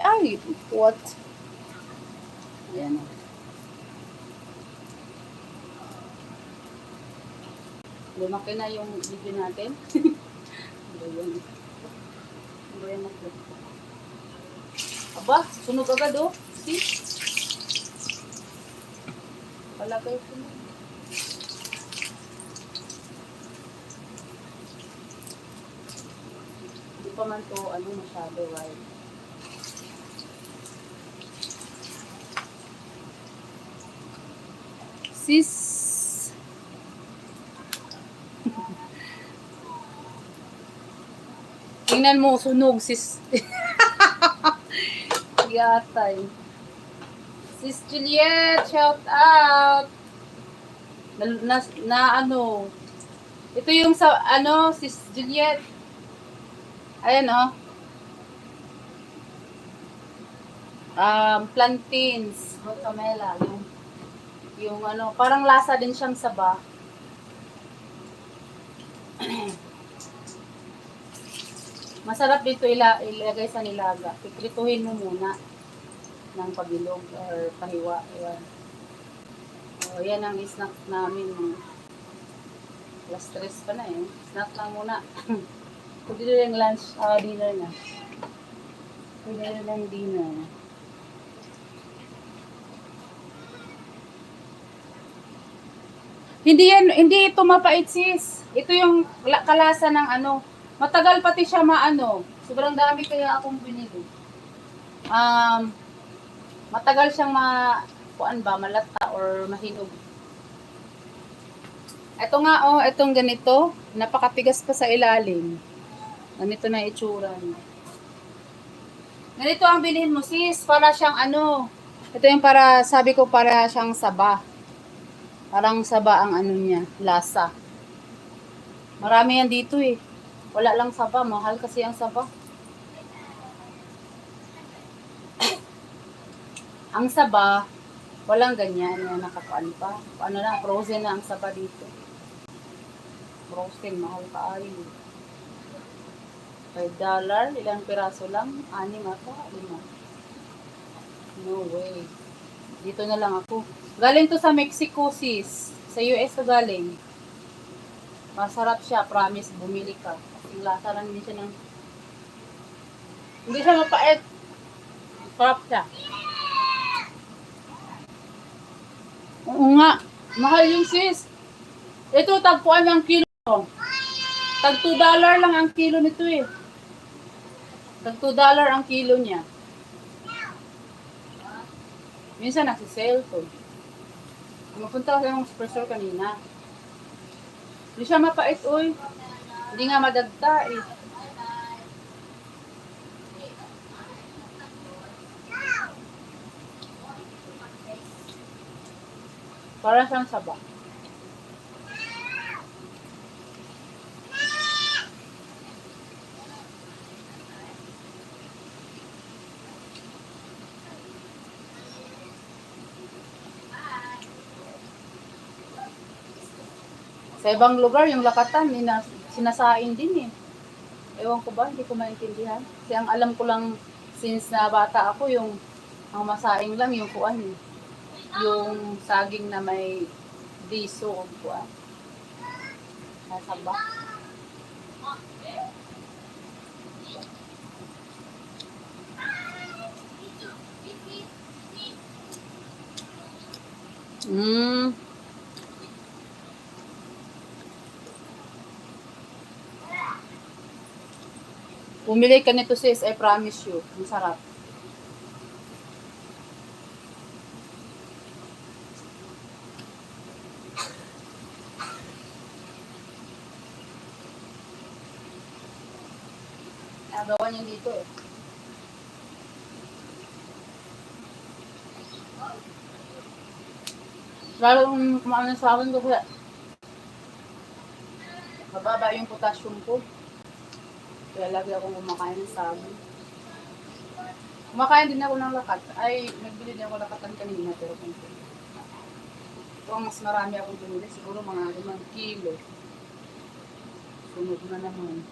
Ay, what? Ayan. Lumaki na yung video natin. Ayan. Aba, sunog agad oh. See? Palagay ko na. Hindi pa man to masyado right. Sis. Tingnan mo, sunog sis. Yatay. Sis Juliet, shout out. Ito yung sa Sis Juliet. Ayan plantains, guacamela, yung parang lasa din siyang saba. Masarap dito ilagay sa nilaga. Piprituhin mo muna ng pabilog or pahiwa. Ayan. O, yan ang snack namin. Last stress pa na eh. Snack lang muna. Pwede na yung lunch, dinner na. Pwede na yung dinner. Hindi ito mapait sis. Ito yung kalasa ng matagal pati siya sobrang dami kaya akong binili. Matagal siyang malata or mahinog. Ito nga itong ganito, napakatigas pa sa ilalim. Ganito na itsura niya. Ganito ang bilhin mo sis, para siyang ito yung sabi ko para siyang saba. Parang saba ang niya, lasa. Marami yan dito eh. Wala lang saba, mahal kasi ang saba. Ang saba, walang ganyan. Nakakaano pa. Frozen na ang saba dito. Frozen, mahal ka ay. $5, ilang piraso lang? 6 ata, 5. No way. Dito na lang ako. Galing to sa Mexico sis. Sa US to galing. Masarap siya, promise, bumili ka. Kasi lasa lang din siya hindi siya mapait. Sarap siya. Oo nga. Mahal yung sis. Ito, tagpuan ng kilo. Tag $2 lang ang kilo nito eh. Tag $2 ang kilo niya. Minsan nagsisale to. Mapunta ko yung superstore kanina. Hindi siya mapait, oy. Hindi nga madagta eh. Para siyang saba. Sa ibang lugar, yung lakatan, sinasain din eh. Ewan ko ba, hindi ko maintindihan. Kasi ang alam ko lang, since na bata ako, ang masaing lang yung kuan eh. Yung saging na may diso o kuan. Nasaba. Bumili ka nito sis, I promise you. Ang sarap. Nagawa niya dito eh. Lalo kung kumain sa akin kasi mababa yung potassium ko. Kaya lagi akong kumakain ng sabon. Kumakain din ako ng lakat. Ay, nagbili din ako lakatan kanina pero kung ito ang mas marami akong binili. Siguro mga 5 kilo. Sunog na naman.